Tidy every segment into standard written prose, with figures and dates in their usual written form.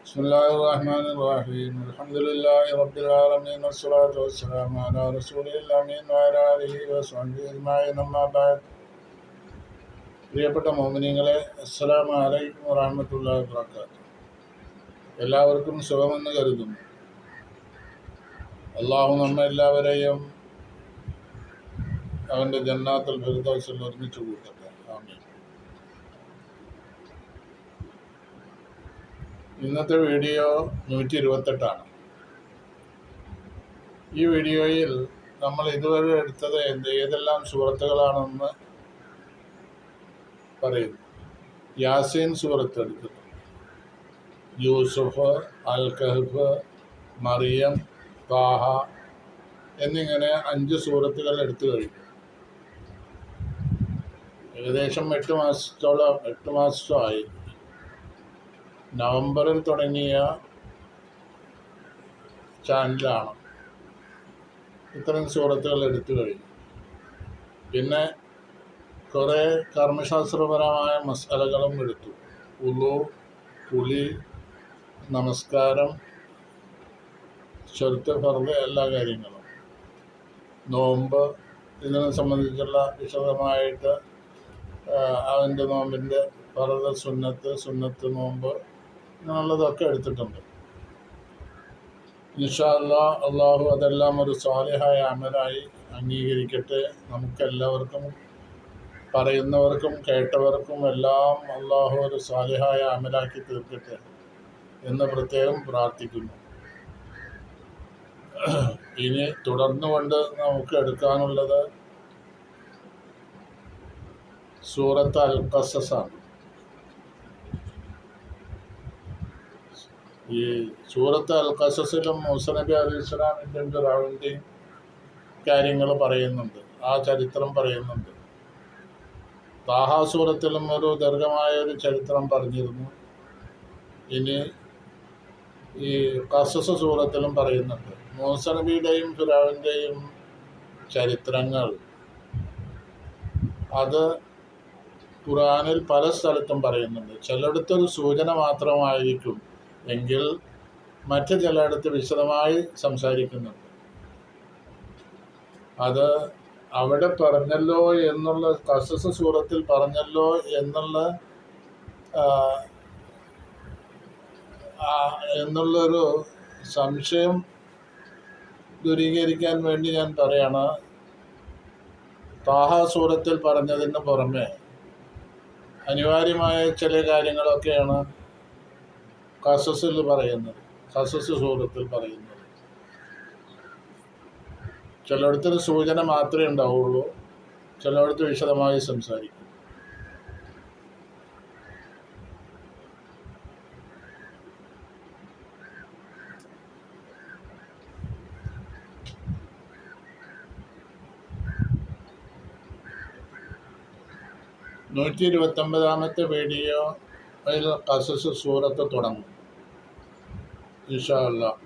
بسم الله الرحمن الرحيم الحمد لله رب العالمين والصلاة والسلام على رسول الأمين وعلى آله وصحبه أجمعين أما بعد. പ്രിയപ്പെട്ട മോമിനീങ്ങളെ, അസ്സലാമു അലൈക്കും വറഹ്മത്തുള്ളാഹി വബറകാതുഹു. എല്ലാവർക്കും സുഖമെന്ന് കരുതുന്നു. അള്ളാഹു നമ്മെല്ലാവരെയും അവൻ്റെ ജന്നാത്തുൽ ഫിർദൗസിൽ ഒരുമിച്ച് കൂട്ടട്ടെ. ആമീൻ. ഇന്നത്തെ വീഡിയോ 128. ഈ വീഡിയോയിൽ നമ്മൾ ഇതുവരെ എടുത്തത് ഏതെല്ലാം സൂറത്തുകളാണെന്ന് പറയുന്നു. യാസീൻ സൂറത്ത് എടുത്തത്, യൂസുഫ്, അൽ കഹ്ഫ്, മറിയം, താഹ എന്നിങ്ങനെ 5 സൂറത്തുകൾ എടുത്തു കഴിഞ്ഞു. ഏകദേശം 8 മാസമായി. നവംബറിൽ തുടങ്ങിയ ചാനലാണ്. ഇത്തരം സൂറത്തുകൾ എടുത്തു കഴിഞ്ഞു. പിന്നെ കുറേ കർമ്മശാസ്ത്രപരമായ മസാലകളും എടുത്തു. ഉളു, കുളി, നമസ്കാരം, ശുരുത്ത്, ഫർദ്, എല്ലാ കാര്യങ്ങളും, നോമ്പ്, ഇതിനെ സംബന്ധിച്ചുള്ള വിശദമായിട്ട് അവൻ്റെ നോമ്പിൻ്റെ ഫർദ്, സുന്നത്ത് നോമ്പ്, എന്നുള്ളതൊക്കെ എടുത്തിട്ടുണ്ട്. ഇൻഷാ അല്ലാഹ് അള്ളാഹു അതെല്ലാം ഒരു സ്വാലിഹായ അമലായി അംഗീകരിക്കട്ടെ. നമുക്കെല്ലാവർക്കും, പറയുന്നവർക്കും കേട്ടവർക്കും എല്ലാം അള്ളാഹു ഒരു സ്വാലിഹായ അമലാക്കി തീർക്കട്ടെ എന്ന് പ്രത്യേകം പ്രാർത്ഥിക്കുന്നു. ഇനി തുടർന്നുകൊണ്ട് നമുക്ക് എടുക്കാനുള്ളത് സൂറത്ത് അൽ ഖസസാണ്. ഈ സൂറത്ത് അൽ ഖസസിലും മൂസ നബി അലൈഹിസ്സലാമിൻ്റെയും ഫിറഔനിൻ്റെയും കാര്യങ്ങൾ പറയുന്നുണ്ട്, ആ ചരിത്രം പറയുന്നുണ്ട്. താഹ സൂറത്തിലും ഒരു ദീർഘമായ ഒരു ചരിത്രം പറഞ്ഞിരുന്നു. ഇനി ഈ ഖസസ് സൂറത്തിലും പറയുന്നുണ്ട്. മൂസ നബിയുടെയും ഫിറഔനിൻ്റെയും ചരിത്രങ്ങൾ അത് ഖുർആനിൽ പല സ്ഥലത്തും പറയുന്നുണ്ട്. ചിലയിടത്തൊരു സൂചന മാത്രമായിരിക്കും എങ്കിൽ മറ്റ് ചിലയിടത്ത് വിശദമായി സംസാരിക്കുന്നുണ്ട്. അത് അവിടെ പറഞ്ഞല്ലോ എന്നുള്ള, ഖസസ് സൂറത്തിൽ പറഞ്ഞല്ലോ എന്നുള്ളൊരു സംശയം ദൂരീകരിക്കാൻ വേണ്ടി ഞാൻ പറയാണ്. താഹ സൂറത്തിൽ പറഞ്ഞതിന് പുറമെ അനിവാര്യമായ ചില കാര്യങ്ങളൊക്കെയാണ് ഖസസിൽ പറയുന്നത്, ഖസസ് സൂറത്തിൽ പറയുന്നത്. ചിലയിടത്തൊരു സൂചന മാത്രമേ ഉണ്ടാവുള്ളൂ, ചിലയിടത്ത് വിശദമായി സംസാരിക്കും. നൂറ്റി 29-ാമത്തെ വീഡിയോ അതിൽ ഖസസ് സൂറത്ത് തുടങ്ങും ഇൻഷാ അല്ലാഹ്.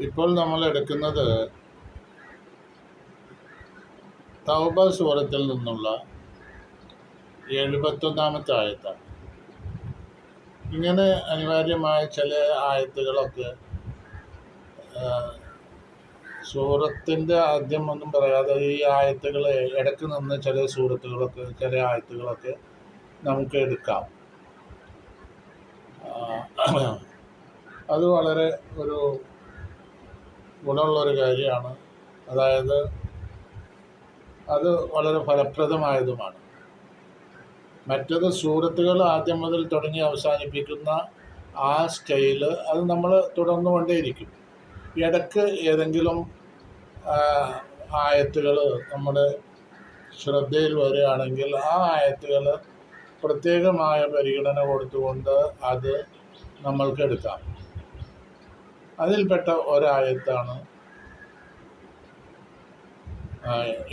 ഇപ്പോൾ നമ്മൾ എടുക്കുന്നത് തൗബ സൂറത്തിൽ നിന്നുള്ള 71-ാമത്തെ ആയത്താണ്. ഇങ്ങനെ അനിവാര്യമായ ചില ആയത്തുകളൊക്കെ സൂറത്തിൻ്റെ ആദ്യം ഒന്നും പറയാതെ ഈ ആയത്തുകൾ ഇടയ്ക്ക് നിന്ന് ചില ആയത്തുകളൊക്കെ നമുക്ക് എടുക്കാം. അത് വളരെ ഒരു ഗുണമുള്ളൊരു കാര്യമാണ്. അതായത് അത് വളരെ ഫലപ്രദമായതുമാണ്. മറ്റത് സൂറത്തുകൾ ആദ്യം മുതൽ തുടങ്ങി അവസാനിപ്പിക്കുന്ന ആ സ്റ്റൈല് അത് നമ്മൾ തുടർന്നുകൊണ്ടേയിരിക്കും. ഇടയ്ക്ക് ഏതെങ്കിലും ആയത്തുകൾ നമ്മുടെ ശ്രദ്ധയിൽ വരികയാണെങ്കിൽ ആ ആയത്തുകൾ പ്രത്യേകമായ പരിഗണന കൊടുത്തുകൊണ്ട് അത് നമ്മൾക്ക് എടുക്കാം. അതിൽപ്പെട്ട ഒരായത്താണ്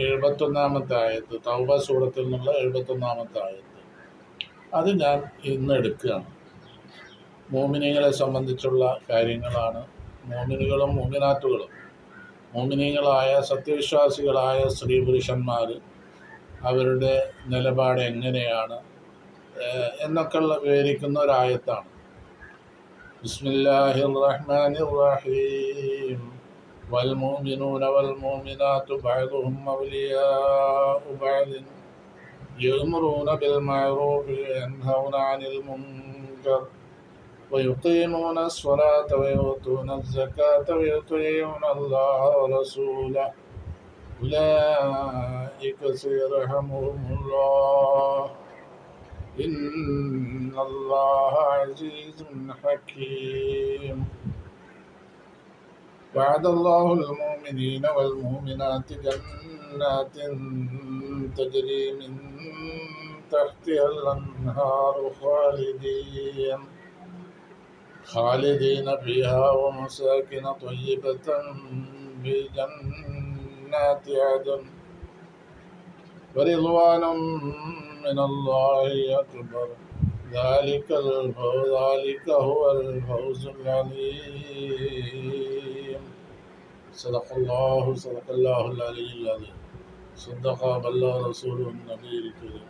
71-ാമത്തെ ആയത്ത്, തൗബ സൂറത്തിൽ നിന്നുള്ള 71-ാമത്തെ ആയത്ത്. അത് ഞാൻ ഇന്ന് എടുക്കുകയാണ്. മോമിനികളെ സംബന്ധിച്ചുള്ള കാര്യങ്ങളാണ്. മോമിനുകളും മോമിനാത്തുകളും മോമിനീങ്ങളായ സത്യവിശ്വാസികളായ സ്ത്രീ പുരുഷന്മാർ അവരുടെ നിലപാട് എങ്ങനെയാണ് എന്നൊക്കെയുള്ള വിവരിക്കുന്ന ഒരായത്താണ്. ബിസ്മില്ലാഹിർ റഹ്മാനിർ റഹീം. വൽമുഅ്മിനൂന വൽമുഅ്മിനാത്തു ബഅ്ദുഹും ഔലിയാഉ ബഅ്ദിൻ യഅ്മുറൂന ബിൽമഅ്റൂഫി വയൻഹൗന അനിൽ മുൻകർ ويقيمون الصلاة ويؤتون الزكاة ويطيعون الله ورسوله أولئك سيرحمهم الله إن الله عزيز حكيم. وعد الله المؤمنين والمؤمنات جنات تجري من تحتها الأنهار خالدين فيها ومساكن طيبة في جنات عدن ورضوان من الله أكبر ذلك هو الفوز العظيم. صدق الله العلي العظيم. صدق بلغ رسوله النبي الكريم.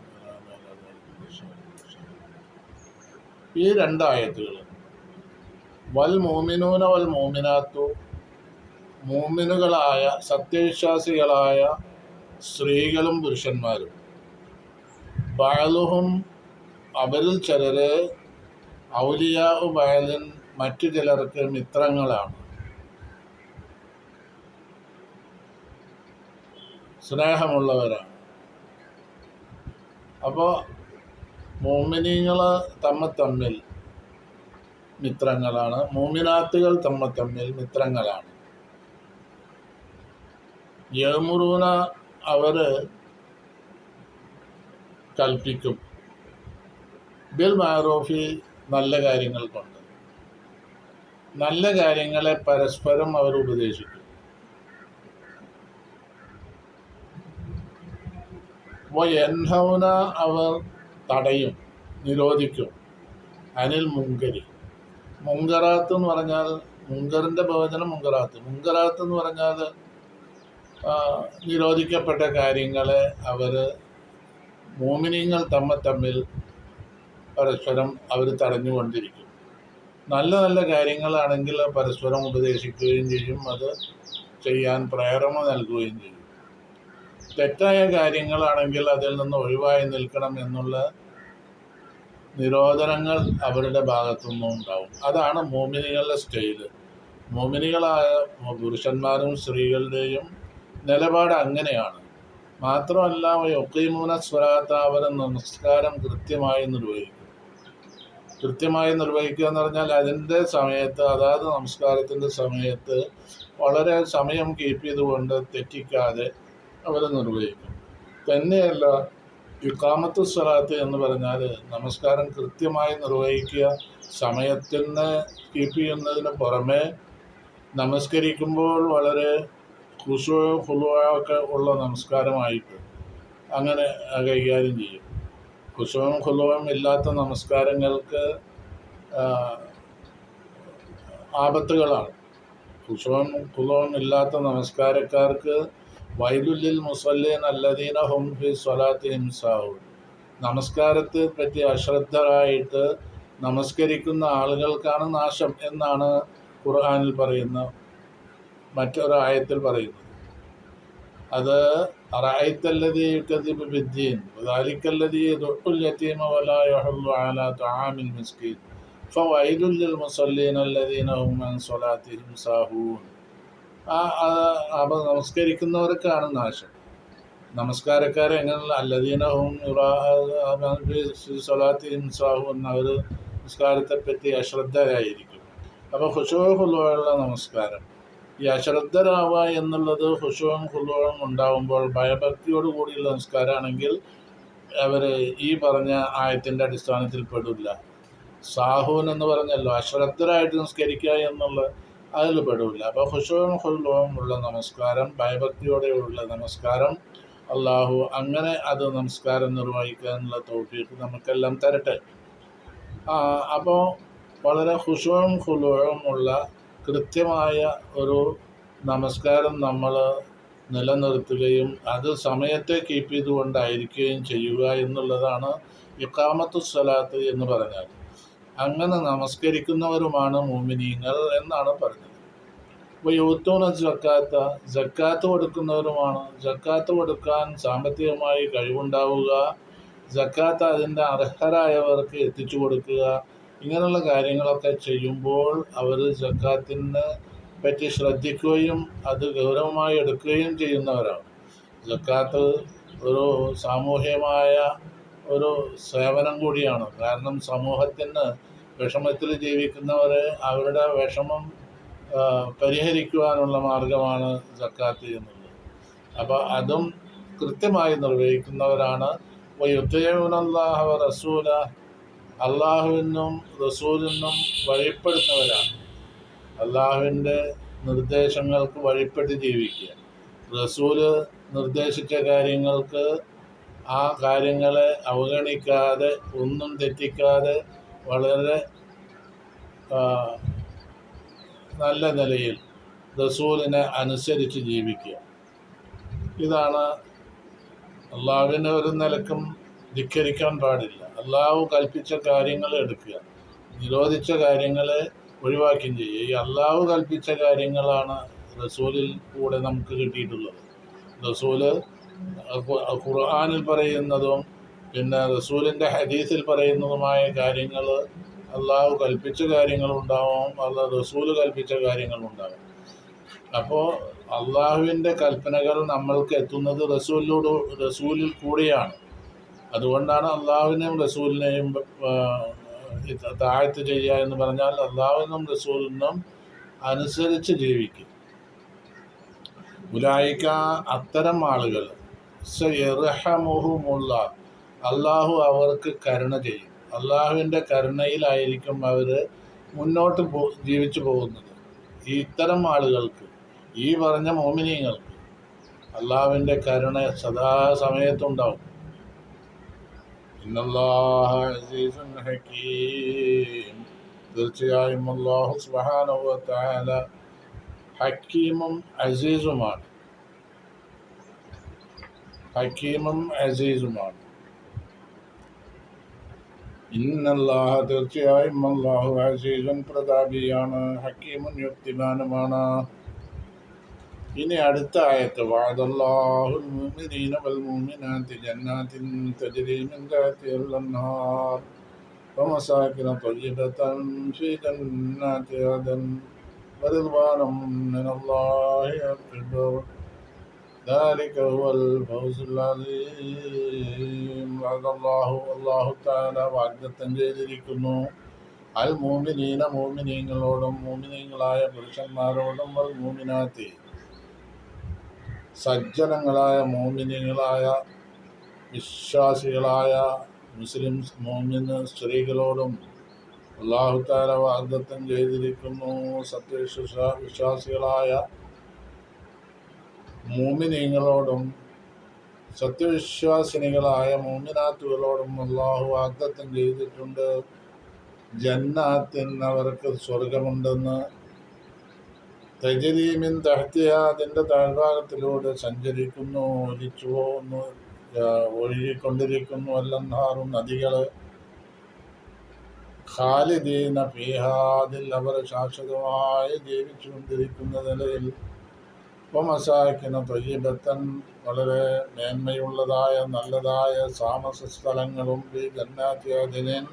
ഈ രണ്ടായത്തുകൾ വൽ മോമിനൂന വൽ മോമിനാത്തു, മോമിനുകളായ സത്യവിശ്വാസികളായ സ്ത്രീകളും പുരുഷന്മാരും, ബഅ്ലുഹും അവരിൽ ചിലര്, ഔലിയാഉ ബഅ്ലിൻ മറ്റു ചിലർക്ക് മിത്രങ്ങളാണ്, സ്നേഹമുള്ളവരാണ്. അപ്പോൾ മോമിനീങ്ങൾ തമ്മിൽ മിത്രങ്ങളാണ്, മോമിനാത്തുകൾ തമ്മിൽ മിത്രങ്ങളാണ്. യഅ്മുറൂന അവർ കൽപ്പിക്കും, ബിൽ മഅറൂഫി നല്ല കാര്യങ്ങൾ കൊണ്ട്, നല്ല കാര്യങ്ങളെ പരസ്പരം അവർ ഉപദേശിക്കും. വയൻഹൗന അവർ തടയും, നിരോധിക്കും, അനിൽ മുങ്കരി. മുങ്കറാത്ത് എന്ന് പറഞ്ഞാൽ, മുങ്കറിൻ്റെ ബഹുവചനം മുങ്കറാത്ത്. മുങ്കറാത്ത് എന്ന് പറഞ്ഞാൽ നിരോധിക്കപ്പെട്ട കാര്യങ്ങളെ അവർ മോമിനീങ്ങൾ തമ്മിൽ പരസ്പരം അവർ തടഞ്ഞുകൊണ്ടിരിക്കും. നല്ല നല്ല കാര്യങ്ങളാണെങ്കിൽ പരസ്പരം ഉപദേശിക്കുകയും ചെയ്യും, അത് ചെയ്യാൻ പ്രേരണ നൽകുകയും ചെയ്യും. തെറ്റായ കാര്യങ്ങളാണെങ്കിൽ അതിൽ നിന്ന് ഒഴിവായി നിൽക്കണം എന്നുള്ള നിരോധനങ്ങൾ അവരുടെ ഭാഗത്തുനിന്നും ഉണ്ടാവും. അതാണ് മോമിനികളുടെ സ്റ്റൈല്. മോമിനികളായ പുരുഷന്മാരും സ്ത്രീകളുടെയും നിലപാട് അങ്ങനെയാണ്. മാത്രമല്ല, യുഖീമൂന സ്വലാത്ത, അവർ നമസ്കാരം കൃത്യമായി നിർവഹിക്കുക എന്ന് പറഞ്ഞാൽ അതിൻ്റെ സമയത്ത്, അതാത് നമസ്കാരത്തിൻ്റെ സമയത്ത് വളരെ സമയം കീപ്പ് ചെയ്തുകൊണ്ട് തെറ്റിക്കാതെ അവർ നിർവഹിക്കും. തന്നെയല്ല, ഇഖാമത്തു സ്വലാത്ത് എന്ന് പറഞ്ഞാൽ നമസ്കാരം കൃത്യമായി നിർവഹിക്കുക, സമയത്തിന് കീപ്പ് ചെയ്യുന്നതിന് പുറമെ നമസ്കരിക്കുമ്പോൾ വളരെ ഖുശൂഉം ഖുളൂഉം ഉള്ള നമസ്കാരമായിട്ട് അങ്ങനെ കൈകാര്യം ചെയ്യും. ഖുശൂഉം ഖുളൂഉം ഇല്ലാത്ത നമസ്കാരങ്ങൾക്ക് ആപത്തുകളാണ്. ഖുശൂഉം ഖുളൂഉം ഇല്ലാത്ത നമസ്കാരക്കാർക്ക് വൈലുല്ലിൽ മുസല്ലീൻ അല്ലദീന ഹും ഫി സ്വലാത്തിഹിം സാഹൂൻ, നമസ്കാരത്തെ പറ്റി അശ്രദ്ധരായിട്ട് നമസ്കരിക്കുന്ന ആളുകൾക്കാണ് നാശം എന്നാണ് ഖുർആനിൽ പറയുന്ന മറ്റൊരായത്തിൽ പറയുന്നത്. അത് അറഅയ്തല്ലദീ യുകദ്ദിബു ബിദ്ദീൻ വദാലിക്കല്ലദീ യദുഉൽ യതീമ വലാ യഹുല്ലു അലാ തആമിൽ മിസ്കീൻ ഫവൈലുൽ ലിൽ മുസല്ലീന അല്ലദീന ഹും അൻ സ്വലാത്തിഹിം സാഹൂൻ. നമസ്കരിക്കുന്നവർക്കാണ് നാശം. നമസ്കാരക്കാരെ എങ്ങനെയുള്ള അല്ലദീനഹും സ്വലാത്തിഹിം സാഹൂൻ, അവർ നമസ്കാരത്തെപ്പറ്റി അശ്രദ്ധരായിരിക്കും. അപ്പോൾ ഖുശൂഉം ഖുളൂഉള്ള നമസ്കാരം, ഈ അശ്രദ്ധരാവുക എന്നുള്ളത് ഖുശൂഉം ഖുളൂഉം ഉണ്ടാകുമ്പോൾ ഭയഭക്തിയോട് കൂടിയുള്ള നമസ്കാരമാണെങ്കിൽ അവർ ഈ പറഞ്ഞ ആയത്തിൻ്റെ അടിസ്ഥാനത്തിൽ പെടില്ല. സാഹൂൻ എന്ന് പറഞ്ഞല്ലോ, അശ്രദ്ധരായിട്ട് നമസ്കരിക്കുക എന്നുള്ള അതിൽ പെടില്ല. അപ്പോൾ ഖുശൂഉം ഖുളൂഉം ഉള്ള നമസ്കാരം, ഭയഭക്തിയോടെയുള്ള നമസ്കാരം, അള്ളാഹു അങ്ങനെ അത് നമസ്കാരം നിർവഹിക്കാനുള്ള തൗഫീഖ് നമുക്കെല്ലാം തരട്ടെ. അപ്പോൾ വളരെ ഖുശൂഉം ഖുളൂഉം ഉള്ള കൃത്യമായ ഒരു നമസ്കാരം നമ്മൾ നിലനിർത്തുകയും അത് സമയത്തെ കീപ്പ് ചെയ്തുകൊണ്ടായിരിക്കുകയും ചെയ്യുക എന്നുള്ളതാണ് ഇഖാമത്തു സ്വലാത്ത് എന്ന് പറഞ്ഞാൽ. അങ്ങനെ നമസ്കരിക്കുന്നവരുമാണ് മുഅ്മിനീങ്ങൾ എന്നാണ് പറഞ്ഞത്. യൂത്തൂന ജക്കാത്ത് കൊടുക്കുന്നവരുമാണ്. ജക്കാത്ത് കൊടുക്കാൻ സാമ്പത്തികമായി കഴിവുണ്ടാവുക, ജക്കാത്ത് അതിൻ്റെ അർഹരായവർക്ക് എത്തിച്ചു കൊടുക്കുക, ഇങ്ങനെയുള്ള കാര്യങ്ങളൊക്കെ ചെയ്യുമ്പോൾ അവർ ജക്കാത്തിനെ പറ്റി ശ്രദ്ധിക്കുകയും അത് ഗൗരവമായി എടുക്കുകയും ചെയ്യുന്നവരാണ്. ജക്കാത്ത് ഒരു സാമൂഹ്യമായ ഒരു സേവനം കൂടിയാണ്. കാരണം സമൂഹത്തിന് വിഷമത്തിൽ ജീവിക്കുന്നവരെ അവരുടെ വിഷമം പരിഹരിക്കുവാനുള്ള മാർഗമാണ് സക്കാത്ത് എന്നുള്ളത്. അപ്പോൾ അതും കൃത്യമായി നിർവഹിക്കുന്നവരാണ്. യുത്തയൂനല്ലാഹ വ റസൂല, അള്ളാഹുവിനും റസൂലിനും വഴിപ്പെടുന്നവരാണ്. അള്ളാഹുവിൻ്റെ നിർദ്ദേശങ്ങൾക്ക് വഴിപ്പെട്ട് ജീവിക്കുക, റസൂല് നിർദ്ദേശിച്ച കാര്യങ്ങൾക്ക് ആ കാര്യങ്ങളെ അവഗണിക്കാതെ ഒന്നും തെറ്റിക്കാതെ വളരെ നല്ല നിലയിൽ റസൂലിനെ അനുസരിച്ച് ജീവിക്കുക. ഇതാണ് അള്ളാഹുവിനെ ഒരു നിലക്കും ധിക്കരിക്കാൻ പാടില്ല. അള്ളാഹു കൽപ്പിച്ച കാര്യങ്ങൾ എടുക്കുക, നിരോധിച്ച കാര്യങ്ങളെ ഒഴിവാക്കുകയും ചെയ്യുക. ഈ അള്ളാഹു കൽപ്പിച്ച കാര്യങ്ങളാണ് റസൂലിൽ കൂടെ നമുക്ക് കിട്ടിയിട്ടുള്ളത്. റസൂല് ഖുർആനിൽ പറയുന്നതും പിന്നെ റസൂലിൻ്റെ ഹദീസിൽ പറയുന്നതുമായ കാര്യങ്ങൾ, അള്ളാഹു കൽപ്പിച്ച കാര്യങ്ങളുണ്ടാവും, റസൂല് കൽപ്പിച്ച കാര്യങ്ങളുണ്ടാവും. അപ്പോൾ അള്ളാഹുവിൻ്റെ കൽപ്പനകൾ നമ്മൾക്ക് എത്തുന്നത് റസൂലിൽ കൂടിയാണ്. അതുകൊണ്ടാണ് അള്ളാഹുവിനെയും റസൂലിനെയും താഴ്ത്ത് ചെയ്യുക എന്ന് പറഞ്ഞാൽ അള്ളാഹുവിനും റസൂലിനും അനുസരിച്ച് ജീവിക്കും. ഉലായിക്ക അത്തരം ആളുകൾ സയർഹമുഹുമുള്ള, അള്ളാഹു അവർക്ക് കരുണ ചെയ്യും. അള്ളാഹുവിൻ്റെ കരുണയിലായിരിക്കും അവർ മുന്നോട്ട് ജീവിച്ചു പോകുന്നത്. ഇത്തരം ആളുകൾക്ക്, ഈ പറഞ്ഞ മുഅ്മിനീങ്ങൾക്ക് അള്ളാഹുവിൻ്റെ കരുണ സദാസമയത്തുണ്ടാവും. ഇന്നല്ലാഹ അസീസുൻ ഹകീം, തീർച്ചയായും അല്ലാഹു സുബ്ഹാനഹു വ തആല ഹക്കീമും അസീസുമാണ്. ഹക്കീമും അസീസുമാണ്. ഇന്നല്ലാഹ, തീർച്ചയായും അല്ലാഹു അസീസുൻ പ്രതാപിയാണ്, ഹക്കീമുൻ യുക്തിമാനുമാണ്. ഇനി അടുത്ത ആയത്ത്, വഅദല്ലാഹുൽ മുഅ്മിനീന വൽ മുഅ്മിനാതി ജന്നാത്തിൻ തജ്രി മിൻ തഹ്തിഹൽ അൻഹാർ വമസാകിന ത്വയ്യിബതൻ ഫീ ജന്നാതി അദൻ വറിദ്വാനും മിനല്ലാഹി അക്ബർ ذلك هو الفوز العظيم. അല്ലാഹു തആല വാഗ്ദത്തം ചെയ്തിരിക്കുന്നു അൽ മുഅ്മിനീന, മുഅ്മിനീങ്ങളോടും മുഅ്മിനീങ്ങളായ പുരുഷന്മാരോടും വൽ മുഅ്മിനാത്തി, സജ്ജനങ്ങളായ മുഅ്മിനീങ്ങളായ വിശ്വാസികളായ മുസ്ലിം മുഅ്മിൻ സ്ത്രീകളോടും അല്ലാഹു തആല വാഗ്ദത്തം ചെയ്തിരിക്കുന്നു. വിശ്വാസികളായ മുഅ്മിനീങ്ങളോടും സത്യവിശ്വാസിനികളായ മുഅ്മിനാത്തുകളോടും അല്ലാഹു വാഗ്ദത്തം ചെയ്തിട്ടുണ്ട്. ജന്നാത്തിൻ, അവർക്ക് സ്വർഗമുണ്ടെന്ന്. തജ്രി മിൻ തഹ്തിഹാ, അതിൻ്റെ താഴ്ഭാഗത്തിലൂടെ സഞ്ചരിക്കുന്നു, ഒലിച്ചു പോകുന്നു, ഒഴുകിക്കൊണ്ടിരിക്കുന്നു, അൽ-അൻഹാറും, നദികൾ. ഖാലിദീന ഫീഹാ, അതിൽ അവർ ശാശ്വതമായി ജീവിച്ചുകൊണ്ടിരിക്കുന്ന നിലയിൽ. വമസാകിന ത്വയ്യിബതൻ, വളരെ മേന്മയുള്ളതായ നല്ലതായ താമസ സ്ഥലങ്ങളും. ഫീ ജന്നാതി അദ്നിൻ,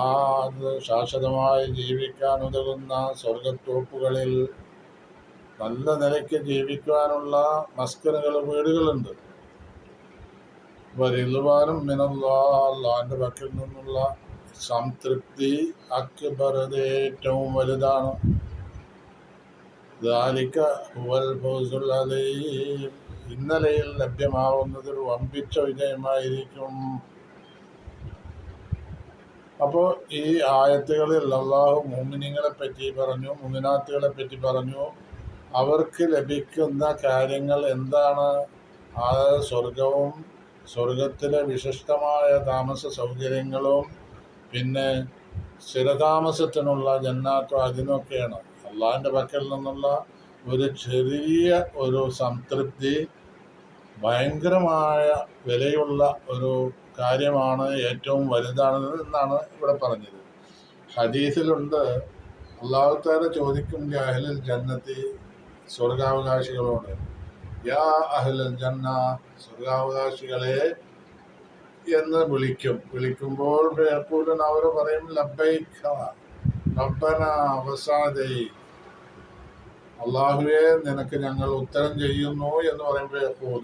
അത് ശാശ്വതമായി ജീവിക്കാൻ ഉതകുന്ന സ്വർഗത്തോപ്പുകളിൽ നല്ല നിലയ്ക്ക് ജീവിക്കാനുള്ള മസ്കനുകൾ, വീടുകളുണ്ട്. വറിദ്വാനും മിനല്ലാഹ്, അല്ലാഹുവിൻ്റെ പക്കൽ നിന്നുള്ള സംതൃപ്തി അക്ബർ, ഏറ്റവും വലുതാണ്. ദാലിക ഹുവൽ ഫൗസുൽ അലീം, ഇന്നലെയിൽ ലഭ്യമാവുന്നത് ഒരു വമ്പിച്ച വിജയമായിരിക്കും. അപ്പോൾ ഈ ആയത്തുകളിൽ അല്ലാഹു മുഅ്മിനീങ്ങളെ പറ്റി പറഞ്ഞു, മുഅ്മിനാത്തുകളെ പറ്റി പറഞ്ഞു. അവർക്ക് ലഭിക്കുന്ന കാര്യങ്ങൾ എന്താണ്? ആ സ്വർഗവും സ്വർഗത്തിലെ വിശിഷ്ടമായ താമസ സൗകര്യങ്ങളും പിന്നെ സ്ഥിരതാമസത്തിനുള്ള ജന്നാത്തും അതിനൊക്കെയാണ്. അള്ളാഹിൻ്റെ പക്കൽ നിന്നുള്ള ഒരു ചെറിയ ഒരു സംതൃപ്തി ഭയങ്കരമായ വിലയുള്ള ഒരു കാര്യമാണ്, ഏറ്റവും വലുതാണ് എന്നാണ് ഇവിടെ പറഞ്ഞത്. ഹദീസിലുണ്ട്, അല്ലാഹു തആല ചോദിക്കും അഹ്ലുൽ ജന്നത്തി, സ്വർഗാവകാശികളോട്, യാ അഹ്ലുൽ ജന്ന, സ്വർഗാവകാശികളെ എന്ന് വിളിക്കുമ്പോൾ അവർ പറയും ലബ്ബൈക റബ്ബന വസഅദൈക, അള്ളാഹുവെ നിനക്ക് ഞങ്ങൾ ഉത്തരം ചെയ്യുന്നു എന്ന് പറയുമ്പോൾ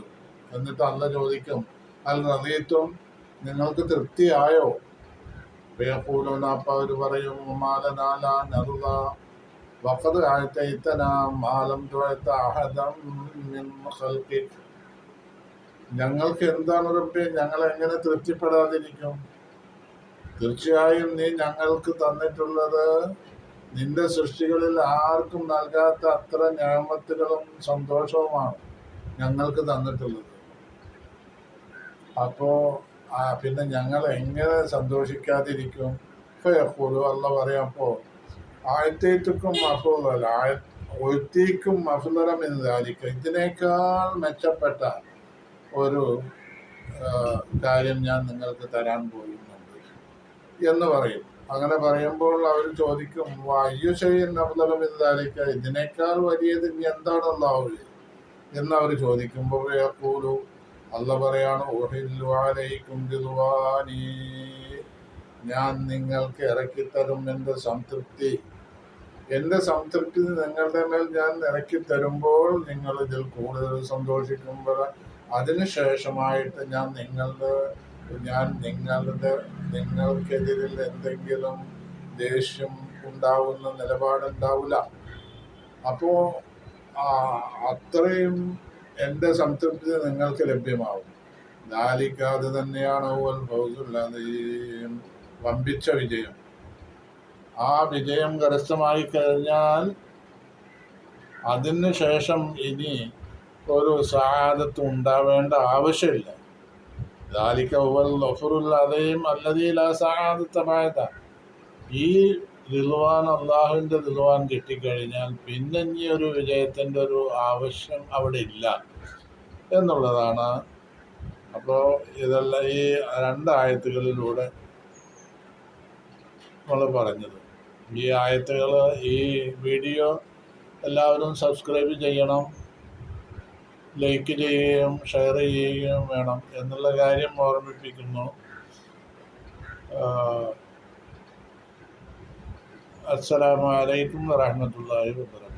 എന്നിട്ട് അല്ല ചോദിക്കും അൽ റദീതും, നിങ്ങൾക്ക് തൃപ്തിയായോ? ഫയഖൂലൂന, അപ്പോൾ അവർ പറയും മാലനാ ലാ നർള വഖദ് അഅതൈതനാ മാ ലം തുഅത അഹദൻ മിൻ ഖൽഖിക, ഞങ്ങൾക്ക് എന്താണ് റബ്ബേ, ഞങ്ങൾ എങ്ങനെ തൃപ്തിപ്പെടാതിരിക്കും? തീർച്ചയായും നീ ഞങ്ങൾക്ക് തന്നിട്ടുള്ളത് നിന്റെ സൃഷ്ടികളിൽ ആർക്കും നൽകാത്ത അത്ര നിഅമത്തുകളും സന്തോഷവുമാണ് ഞങ്ങൾക്ക് തന്നിട്ടുള്ളത്. അപ്പോ പിന്നെ ഞങ്ങൾ എങ്ങനെ സന്തോഷിക്കാതിരിക്കും? ഫയഖൂലു, അല്ല പറയാപ്പോ ആയത്തേക്കും മഫ്ളല, ഒഴുത്തേക്കും മഫ്ളല മിൻ ദാലിക, ഇതിനേക്കാൾ മെച്ചപ്പെട്ട ഒരു കാര്യം ഞാൻ നിങ്ങൾക്ക് തരാൻ പോകുന്നുണ്ട് എന്ന് പറയും. അങ്ങനെ പറയുമ്പോൾ അവർ ചോദിക്കും വയ്യുശൈൻ അഫ്ളല മിൻ ദാലിക, ഇതിനേക്കാൾ വലിയത് ഇനി എന്താണ് അല്ലാഹുവേ എന്നവർ ചോദിക്കുമ്പോൾ യഖൂലു, അല്ല പറയാണ് ഉഹില്ലു അലൈക്കും റിദ്വാനി, ഞാൻ നിങ്ങൾക്ക് ഇറക്കിത്തരും എൻ്റെ സംതൃപ്തി. എൻ്റെ സംതൃപ്തി നിങ്ങളുടെ മേൽ ഞാൻ ഇറക്കി തരുമ്പോൾ നിങ്ങൾ ഇതിൽ കൂടുതൽ സന്തോഷിക്കുമ്പോൾ അതിനുശേഷമായിട്ട് നിങ്ങൾക്കെതിരിൽ എന്തെങ്കിലും ദേഷ്യം ഉണ്ടാവുന്ന നിലപാടുണ്ടാവില്ല. അപ്പോൾ അത്രയും എൻ്റെ സംതൃപ്തി നിങ്ങൾക്ക് ലഭ്യമാവും. ദാലിക, അത് തന്നെയാണ് വമ്പിച്ച വിജയം. ആ വിജയം കരസ്ഥമായി കഴിഞ്ഞാൽ അതിന് ശേഷം ഇനി ഒരു സആദത്ത് ഉണ്ടാവേണ്ട ആവശ്യമില്ല. ദാലിക ഹുവൽ ഗഫൂറുൽ അദീം അല്ലദീ ലാ സആദത ബഅദ. ഈ റിദ്വാൻ, അള്ളാഹുവിൻ്റെ റിദ്വാൻ കിട്ടിക്കഴിഞ്ഞാൽ പിന്നെ ഇനി ഒരു വിജയത്തിൻ്റെ ഒരു ആവശ്യം അവിടെ ഇല്ല എന്നുള്ളതാണ്. അപ്പോൾ ഇതെല്ലാം ഈ 2 ആയത്തുകളിലൂടെ നമ്മൾ പറഞ്ഞത്. ഈ ആയത്തുകൾ, ഈ വീഡിയോ എല്ലാവരും സബ്സ്ക്രൈബ് ചെയ്യണം, ലൈക്ക് ചെയ്യുകയും ഷെയർ ചെയ്യുകയും വേണം എന്നുള്ള കാര്യം ഓർമ്മിപ്പിക്കുന്നു. അസ്സലാമു അലൈക്കും വറഹ്മത്തുള്ളാഹി വബറകാതുഹു.